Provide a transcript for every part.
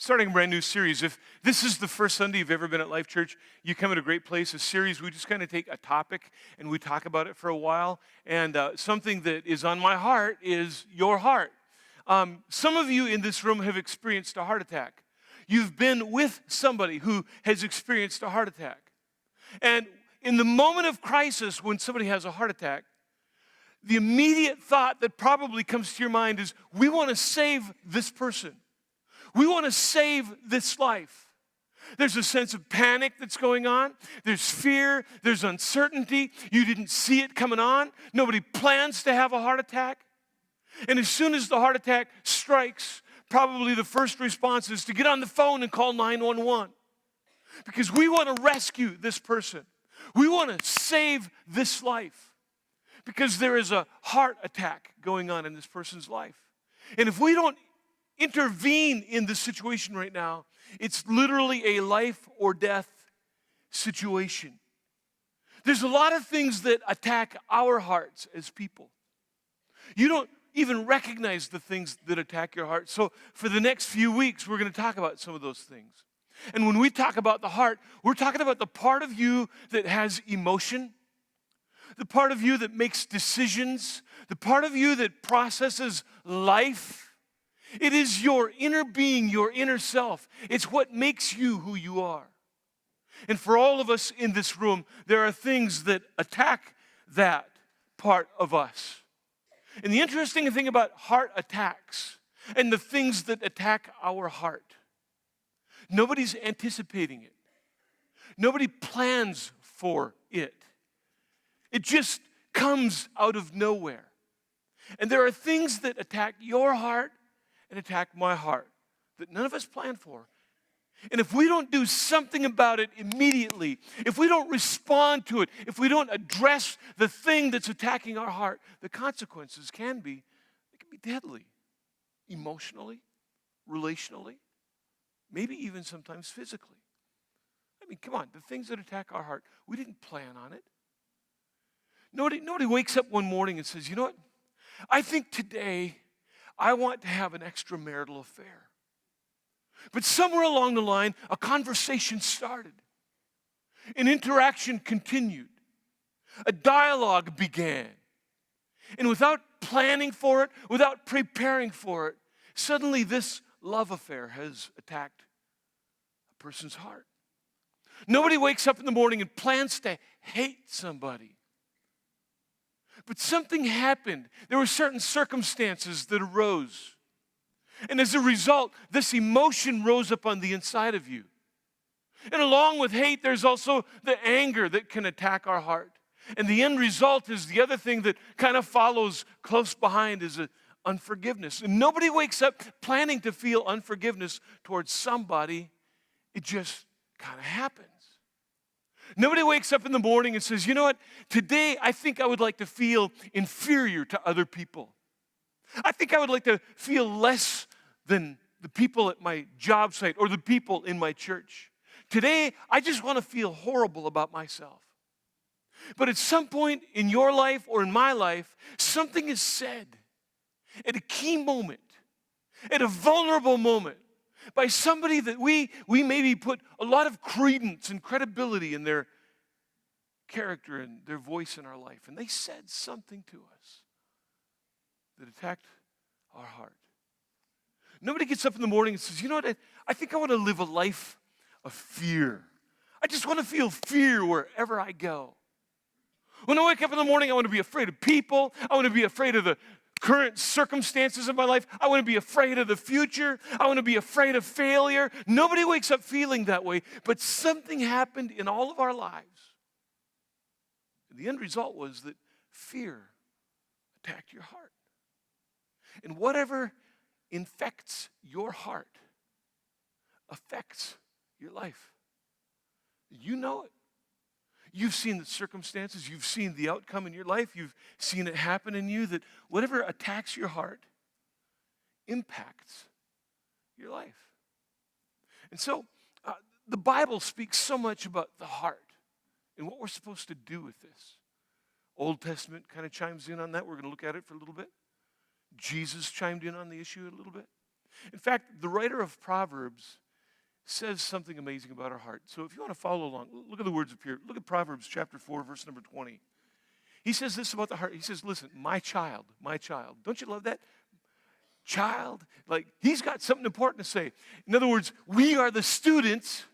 starting a brand new series. If this is the first Sunday you've ever been at LifeChurch, you come at a great place. A series, we just kind of take a topic and we talk about it for a while. And something that is on my heart is your heart. Some of you in this room have experienced a heart attack. You've been with somebody who has experienced a heart attack. And in the moment of crisis, when somebody has a heart attack, the immediate thought that probably comes to your mind is, we want to save this person. We want to save this life. There's a sense of panic that's going on. There's fear. There's uncertainty. You didn't see it coming on. Nobody plans to have a heart attack. And as soon as the heart attack strikes, probably the first response is to get on the phone and call 911. Because we want to rescue this person. We want to save this life. Because there is a heart attack going on in this person's life. And if we don't intervene in this situation right now, it's literally a life or death situation. There's a lot of things that attack our hearts as people. You don't even recognize the things that attack your heart. So for the next few weeks, we're going to talk about some of those things. And when we talk about the heart, we're talking about the part of you that has emotion, the part of you that makes decisions, the part of you that processes life. It is your inner being, your inner self. It's what makes you who you are. And for all of us in this room, there are things that attack that part of us. And the interesting thing about heart attacks and the things that attack our heart, nobody's anticipating it. Nobody plans for it. It just comes out of nowhere. And there are things that attack your heart and attack my heart that none of us plan for. And if we don't do something about it immediately, if we don't respond to it, if we don't address the thing that's attacking our heart, the consequences can be deadly. Emotionally, relationally, maybe even sometimes physically. I mean, come on, the things that attack our heart, we didn't plan on it. Nobody wakes up one morning and says, you know what? I think today I want to have an extramarital affair. But somewhere along the line, a conversation started. An interaction continued. A dialogue began. And without planning for it, without preparing for it, suddenly this love affair has attacked a person's heart. Nobody wakes up in the morning and plans to hate somebody. But something happened. There were certain circumstances that arose. And as a result, this emotion rose up on the inside of you. And along with hate, there's also the anger that can attack our heart. And the end result is the other thing that kind of follows close behind is unforgiveness. And nobody wakes up planning to feel unforgiveness towards somebody. It just kind of happens. Nobody wakes up in the morning and says, you know what, today I think I would like to feel inferior to other people. I think I would like to feel less than the people at my job site or the people in my church. Today, I just want to feel horrible about myself. But at some point in your life or in my life, something is said at a key moment, at a vulnerable moment, by somebody that we maybe put a lot of credence and credibility in their character and their voice in our life. And they said something to us that attacked our heart. Nobody gets up in the morning and says, you know what, I think I want to live a life of fear. I just want to feel fear wherever I go. When I wake up in the morning, I want to be afraid of people. I want to be afraid of the current circumstances of my life. I want to be afraid of the future. I want to be afraid of failure. Nobody wakes up feeling that way, but something happened in all of our lives. And the end result was that fear attacked your heart. And whatever infects your heart affects your life. You know it. You've seen the circumstances, you've seen the outcome in your life, you've seen it happen in you, that whatever attacks your heart impacts your life. And so the Bible speaks so much about the heart and what we're supposed to do with this. Old Testament kind of chimes in on that. We're going to look at it for a little bit. Jesus chimed in on the issue a little bit. In fact, the writer of Proverbs says something amazing about our heart. So if you want to follow along, look at the words up here. Look at Proverbs chapter 4, verse number 20. He says this about the heart. He says, listen, my child. Don't you love that? Child. Like, he's got something important to say. In other words, we are the students,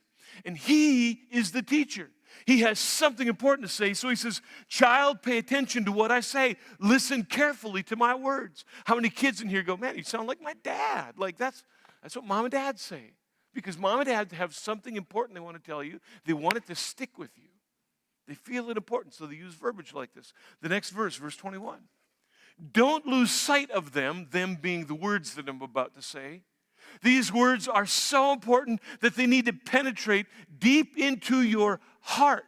and he is the teacher. He has something important to say. So he says, child, pay attention to what I say. Listen carefully to my words. How many kids in here go, man, you sound like my dad. Like, that's what mom and dad say. Because mom and dad have something important they want to tell you. They want it to stick with you. They feel it important, so they use verbiage like this. The next verse, verse 21. Don't lose sight of them being the words that I'm about to say. These words are so important that they need to penetrate deep into your heart,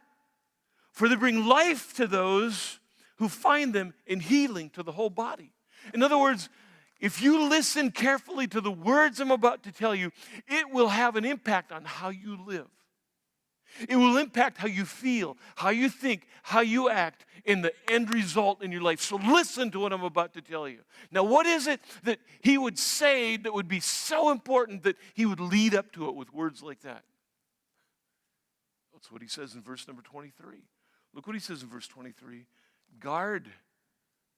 for they bring life to those who find them and healing to the whole body. In other words, if you listen carefully to the words I'm about to tell you, it will have an impact on how you live. It will impact how you feel, how you think, how you act in the end result in your life. So listen to what I'm about to tell you. Now, what is it that he would say that would be so important that he would lead up to it with words like that? That's what he says in verse number 23. Look what he says in verse 23. Guard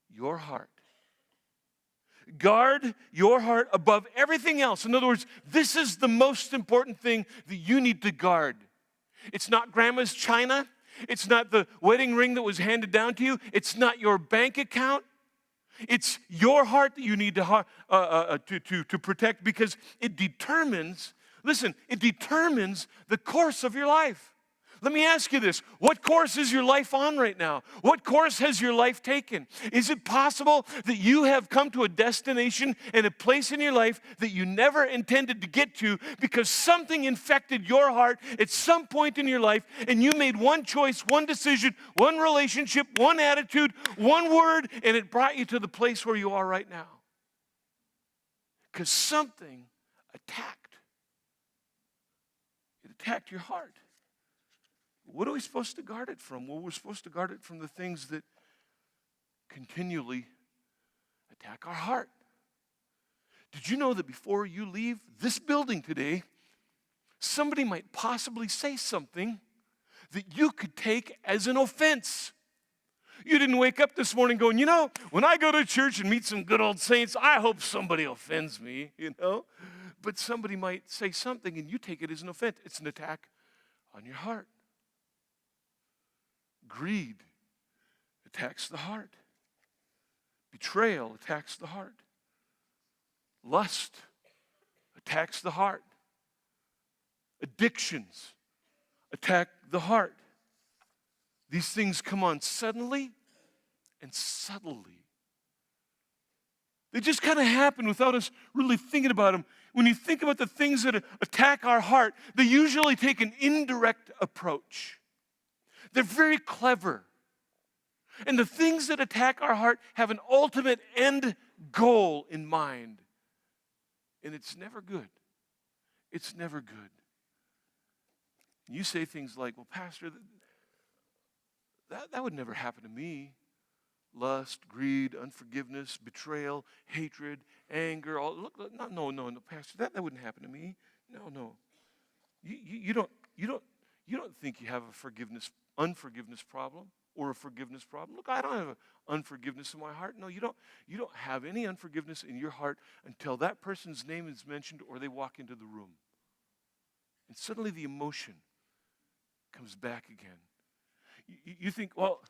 your heart. Guard your heart above everything else. In other words, this is the most important thing that you need to guard. It's not grandma's china. It's not the wedding ring that was handed down to you. It's not your bank account. It's your heart that you need to protect, because it determines, listen, it determines the course of your life. Let me ask you this. What course is your life on right now? What course has your life taken? Is it possible that you have come to a destination and a place in your life that you never intended to get to because something infected your heart at some point in your life, and you made one choice, one decision, one relationship, one attitude, one word, and it brought you to the place where you are right now? Because something attacked. It attacked your heart. What are we supposed to guard it from? Well, we're supposed to guard it from the things that continually attack our heart. Did you know that before you leave this building today, somebody might possibly say something that you could take as an offense? You didn't wake up this morning going, you know, when I go to church and meet some good old saints, I hope somebody offends me, you know. But somebody might say something and you take it as an offense. It's an attack on your heart. Greed attacks the heart. Betrayal attacks the heart. Lust attacks the heart. Addictions attack the heart. These things come on suddenly and subtly. They just kind of happen without us really thinking about them. When you think about the things that attack our heart, they usually take an indirect approach. They're very clever. And the things that attack our heart have an ultimate end goal in mind. And it's never good. It's never good. You say things like, well, Pastor, that would never happen to me. Lust, greed, unforgiveness, betrayal, hatred, anger. No, Pastor, that wouldn't happen to me. No. You don't think you have a unforgiveness problem or a forgiveness problem. Look, I don't have unforgiveness in my heart. No, you don't have any unforgiveness in your heart until that person's name is mentioned or they walk into the room. And suddenly the emotion comes back again. You think, well,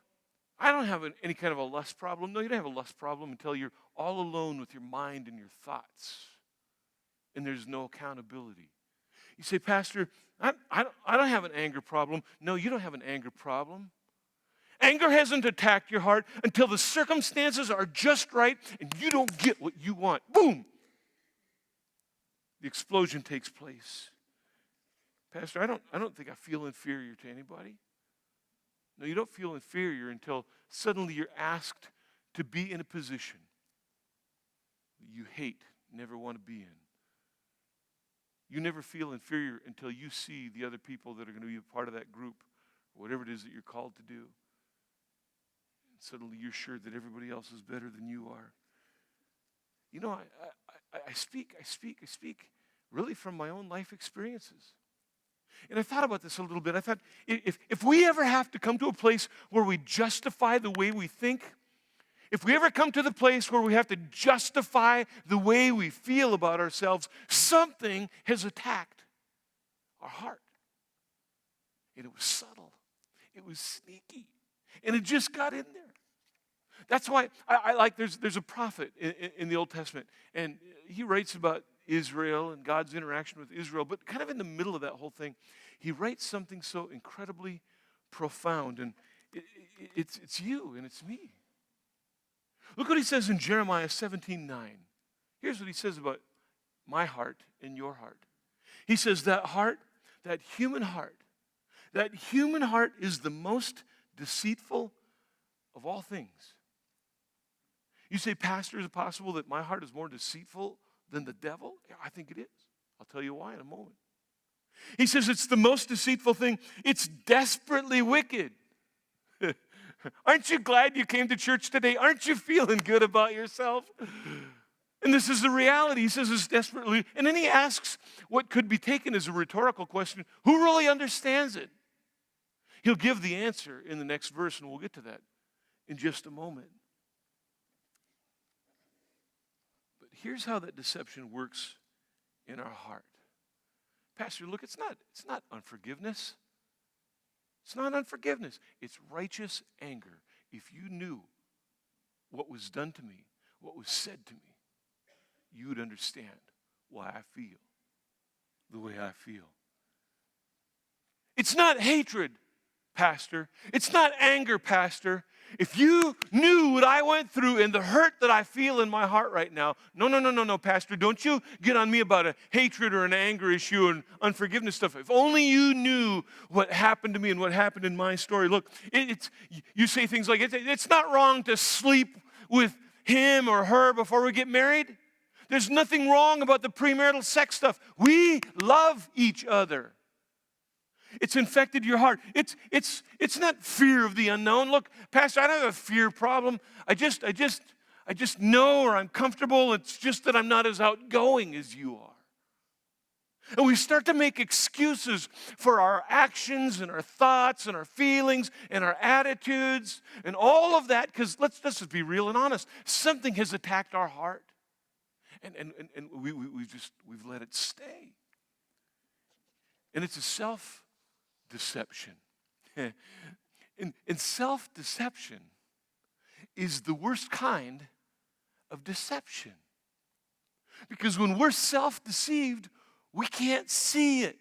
I don't have any kind of a lust problem. No, you don't have a lust problem until you're all alone with your mind and your thoughts. And there's no accountability. You say, Pastor, I don't have an anger problem. No, you don't have an anger problem. Anger hasn't attacked your heart until the circumstances are just right and you don't get what you want. Boom! The explosion takes place. Pastor, I don't think I feel inferior to anybody. No, you don't feel inferior until suddenly you're asked to be in a position that you hate, never want to be in. You never feel inferior until you see the other people that are going to be a part of that group, or whatever it is that you're called to do. And suddenly you're sure that everybody else is better than you are. You know, I speak really from my own life experiences. And I thought about this a little bit. I thought, if we ever have to come to a place where we justify the way we think, if we ever come to the place where we have to justify the way we feel about ourselves, something has attacked our heart. And it was subtle. It was sneaky. And it just got in there. That's why I like, there's a prophet in the Old Testament, and he writes about Israel and God's interaction with Israel, but kind of in the middle of that whole thing, he writes something so incredibly profound, and it's you and it's me. Look what he says in Jeremiah 17:9. Here's what he says about my heart and your heart. He says, that human heart is the most deceitful of all things. You say, Pastor, is it possible that my heart is more deceitful than the devil? Yeah, I think it is. I'll tell you why in a moment. He says it's the most deceitful thing. It's desperately wicked. Aren't you glad you came to church today? Aren't you feeling good about yourself? And this is the reality. He says it's desperately, and then he asks what could be taken as a rhetorical question, who really understands it? He'll give the answer in the next verse, and we'll get to that in just a moment. But here's how that deception works in our heart. Pastor, look, it's not unforgiveness. It's not unforgiveness. It's righteous anger. If you knew what was done to me, what was said to me, you would understand why I feel the way I feel. It's not hatred, Pastor. It's not anger, Pastor. If you knew what I went through and the hurt that I feel in my heart right now, no, Pastor, don't you get on me about a hatred or an anger issue and unforgiveness stuff. If only you knew what happened to me and what happened in my story. Look, you say things like, it's not wrong to sleep with him or her before we get married. There's nothing wrong about the premarital sex stuff. We love each other. It's infected your heart. It's not fear of the unknown. Look, Pastor, I don't have a fear problem. I just know, or I'm comfortable. It's just that I'm not as outgoing as you are. And we start to make excuses for our actions and our thoughts and our feelings and our attitudes and all of that, because let's just be real and honest. Something has attacked our heart. And we've let it stay. And it's a self-deception. And self-deception is the worst kind of deception. Because when we're self-deceived, we can't see it.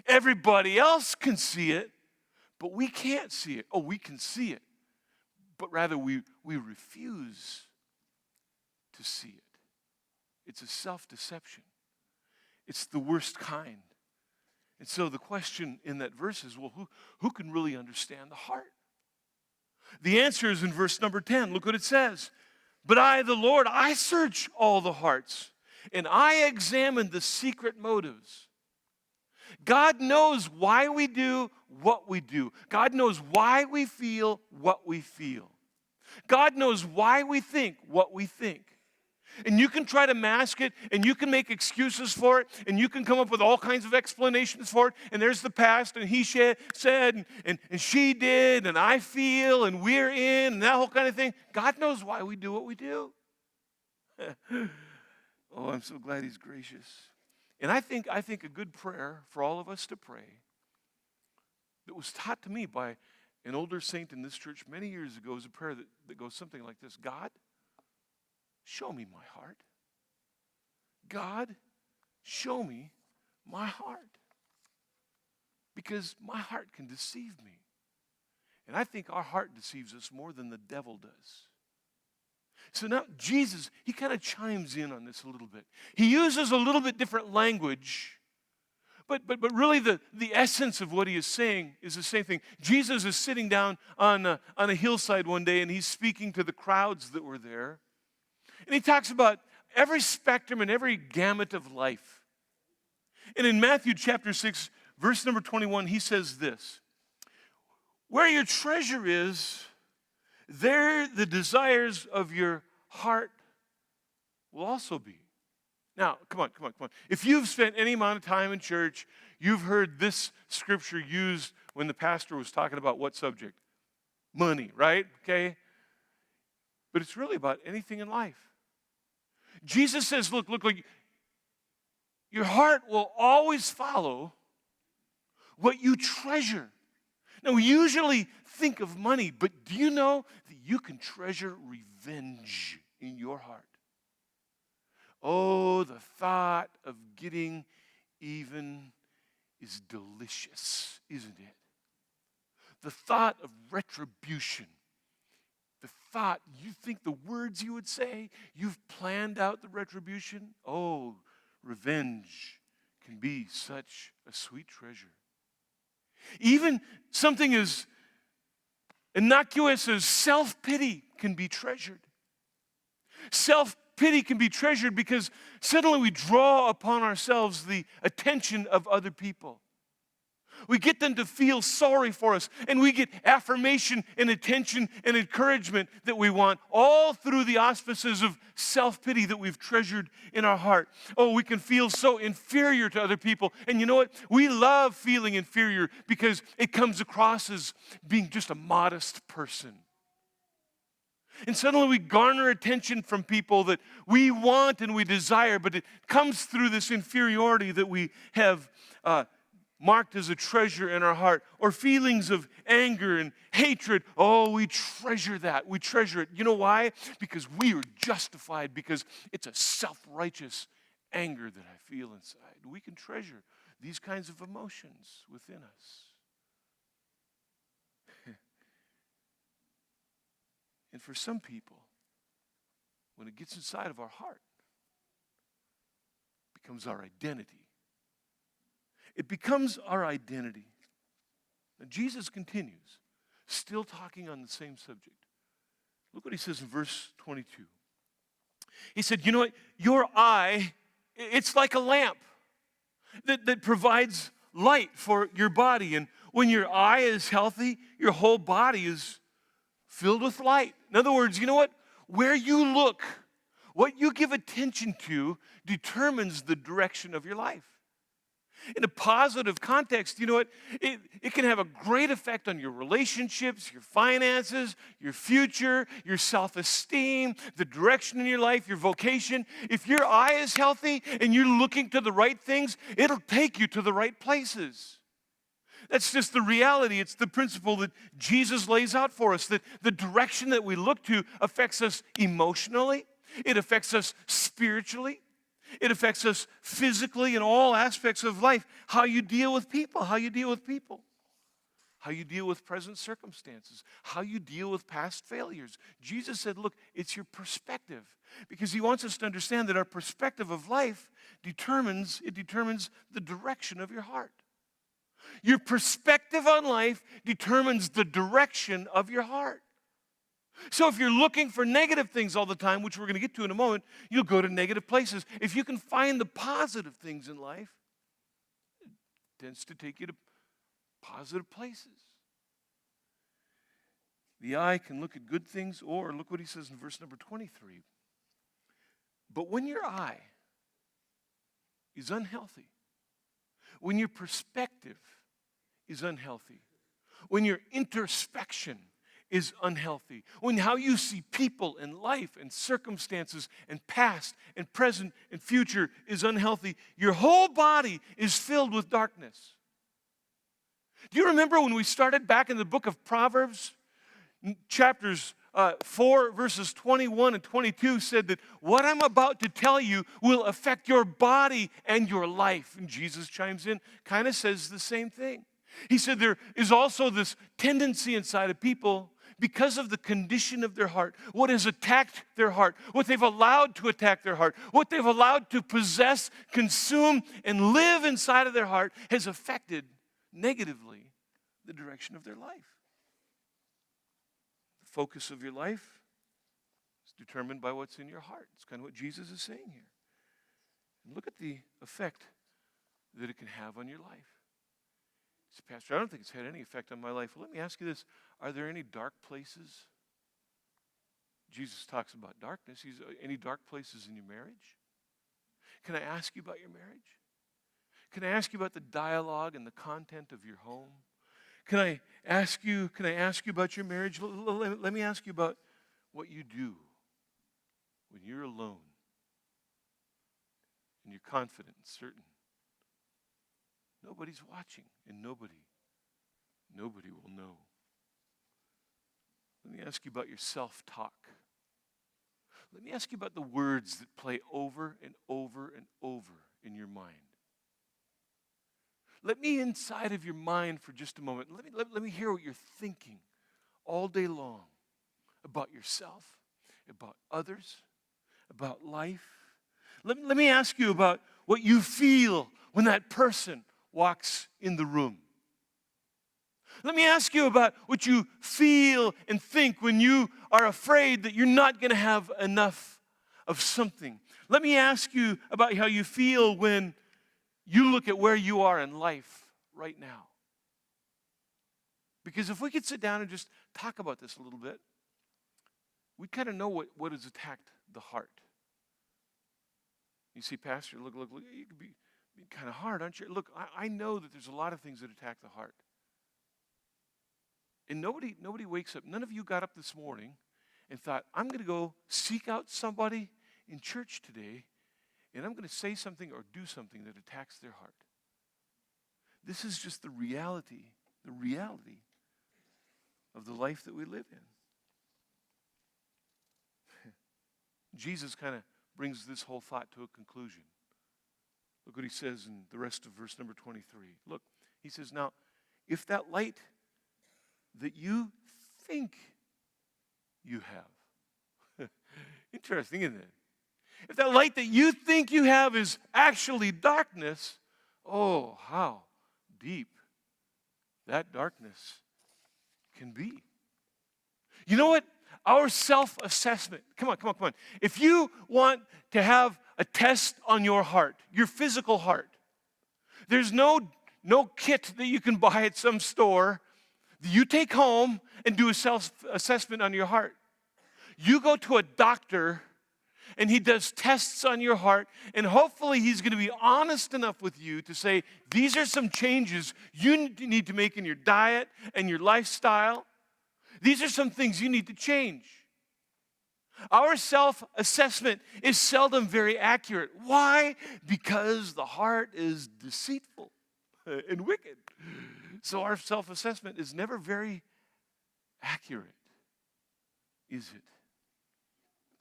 Everybody else can see it, but we can't see it. Oh, we can see it, but rather we refuse to see it. It's a self-deception. It's the worst kind. And so the question in that verse is, well, who can really understand the heart? The answer is in verse number 10. Look what it says. But I, the Lord, I search all the hearts, and I examine the secret motives. God knows why we do what we do. God knows why we feel what we feel. God knows why we think what we think. And you can try to mask it, and you can make excuses for it, and you can come up with all kinds of explanations for it, and there's the past, and he said, and she did, and I feel, and we're in, and that whole kind of thing. God knows why we do what we do. Oh, I'm so glad he's gracious. And I think a good prayer for all of us to pray that was taught to me by an older saint in this church many years ago is a prayer that goes something like this. God, show me my heart. God, show me my heart. Because my heart can deceive me. And I think our heart deceives us more than the devil does. So now Jesus, he kind of chimes in on this a little bit. He uses a little bit different language, but really the essence of what he is saying is the same thing. Jesus is sitting down on a hillside one day, and he's speaking to the crowds that were there. And he talks about every spectrum and every gamut of life. And in Matthew chapter 6, verse number 21, he says this. Where your treasure is, there the desires of your heart will also be. Now, come on, come on, come on. If you've spent any amount of time in church, you've heard this scripture used when the pastor was talking about what subject? Money, right? Okay? But it's really about anything in life. Jesus says, look, your heart will always follow what you treasure. Now, we usually think of money, but do you know that you can treasure revenge in your heart? Oh, the thought of getting even is delicious, isn't it? The thought of retribution, the thought, you think the words you would say, you've planned out the retribution. Oh, revenge can be such a sweet treasure. Even something as innocuous as self-pity can be treasured. Self-pity can be treasured because suddenly we draw upon ourselves the attention of other people. We get them to feel sorry for us, and we get affirmation and attention and encouragement that we want, all through the auspices of self-pity that we've treasured in our heart. Oh, we can feel so inferior to other people. And you know what? We love feeling inferior because it comes across as being just a modest person. And suddenly we garner attention from people that we want and we desire, but it comes through this inferiority that we have marked as a treasure in our heart, or feelings of anger and hatred. Oh, we treasure that. We treasure it. You know why? Because we are justified, because it's a self-righteous anger that I feel inside. We can treasure these kinds of emotions within us. And for some people, when it gets inside of our heart, it becomes our identity. It becomes our identity. Now, Jesus continues, still talking on the same subject. Look what he says in verse 22. He said, you know what? Your eye, it's like a lamp that provides light for your body. And when your eye is healthy, your whole body is filled with light. In other words, you know what? Where you look, what you give attention to determines the direction of your life. In a positive context, you know what? It can have a great effect on your relationships, your finances, your future, your self-esteem, the direction in your life, your vocation. If your eye is healthy and you're looking to the right things, it'll take you to the right places. That's just the reality. It's the principle that Jesus lays out for us, that the direction that we look to affects us emotionally. It affects us spiritually. It affects us physically in all aspects of life. How you deal with people, how you deal with present circumstances, how you deal with past failures. Jesus said, look, it's your perspective. Because he wants us to understand that our perspective of life determines the direction of your heart. Your perspective on life determines the direction of your heart. So if you're looking for negative things all the time, which we're going to get to in a moment, you'll go to negative places. If you can find the positive things in life, it tends to take you to positive places. The eye can look at good things, or look what he says in verse number 23. But when your eye is unhealthy, when your perspective is unhealthy, when your introspection is unhealthy, when how you see people and life and circumstances and past and present and future is unhealthy, your whole body is filled with darkness. Do you remember when we started back in the book of Proverbs? Chapters 4, verses 21 and 22 said that what I'm about to tell you will affect your body and your life. And Jesus chimes in, kind of says the same thing. He said there is also this tendency inside of people, because of the condition of their heart, what has attacked their heart, what they've allowed to attack their heart, what they've allowed to possess, consume, and live inside of their heart has affected negatively the direction of their life. The focus of your life is determined by what's in your heart. It's kind of what Jesus is saying here. And look at the effect that it can have on your life. He said, Pastor, I don't think it's had any effect on my life. Well, let me ask you this. Are there any dark places? Jesus talks about darkness. Any dark places in your marriage? Can I ask you about your marriage? Can I ask you about the dialogue and the content of your home? Can I ask you about your marriage? Let me ask you about what you do when you're alone and you're confident and certain. Nobody's watching, and nobody will know. Let me ask you about your self-talk. Let me ask you about the words that play over and over and over in your mind. Let me inside of your mind for just a moment. Let me hear what you're thinking all day long about yourself, about others, about life. Let me ask you about what you feel when that person walks in the room. Let me ask you about what you feel and think when you are afraid that you're not going to have enough of something. Let me ask you about how you feel when you look at where you are in life right now. Because if we could sit down and just talk about this a little bit, we kind of know what has attacked the heart. You see, Pastor, look, you could be kind of hard, aren't you? Look, I know that there's a lot of things that attack the heart. And nobody wakes up. None of you got up this morning and thought, I'm going to go seek out somebody in church today, and I'm going to say something or do something that attacks their heart. This is just the reality of the life that we live in. Jesus kind of brings this whole thought to a conclusion. Look what he says in the rest of verse number 23. Look, he says, now, if that light that you think you have, interesting, isn't it? If that light that you think you have is actually darkness, oh, how deep that darkness can be. You know what? Our self-assessment, come on. If you want to have a test on your heart, your physical heart, there's no kit that you can buy at some store that you take home and do a self-assessment on your heart. You go to a doctor and he does tests on your heart, and hopefully he's going to be honest enough with you to say, these are some changes you need to make in your diet and your lifestyle. These are some things you need to change. Our self-assessment is seldom very accurate. Why? Because the heart is deceitful and wicked. So our self-assessment is never very accurate, is it?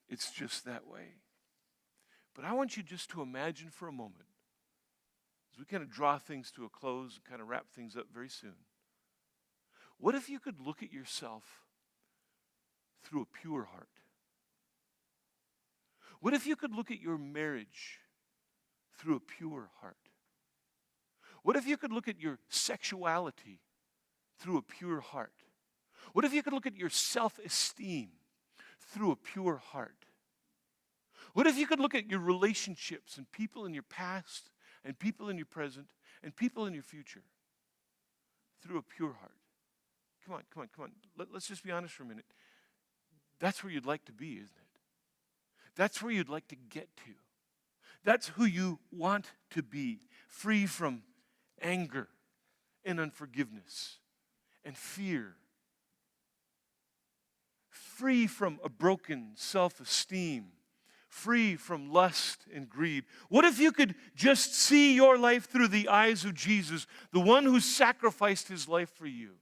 It's just that way. But I want you just to imagine for a moment, as we kind of draw things to a close and kind of wrap things up very soon, what if you could look at yourself through a pure heart? What if you could look at your marriage through a pure heart? What if you could look at your sexuality through a pure heart? What if you could look at your self-esteem through a pure heart? What if you could look at your relationships and people in your past and people in your present and people in your future through a pure heart? Come on. Let's just be honest for a minute. That's where you'd like to be, isn't it? That's where you'd like to get to. That's who you want to be, free from anger and unforgiveness and fear, free from a broken self-esteem, free from lust and greed. What if you could just see your life through the eyes of Jesus, the one who sacrificed his life for you?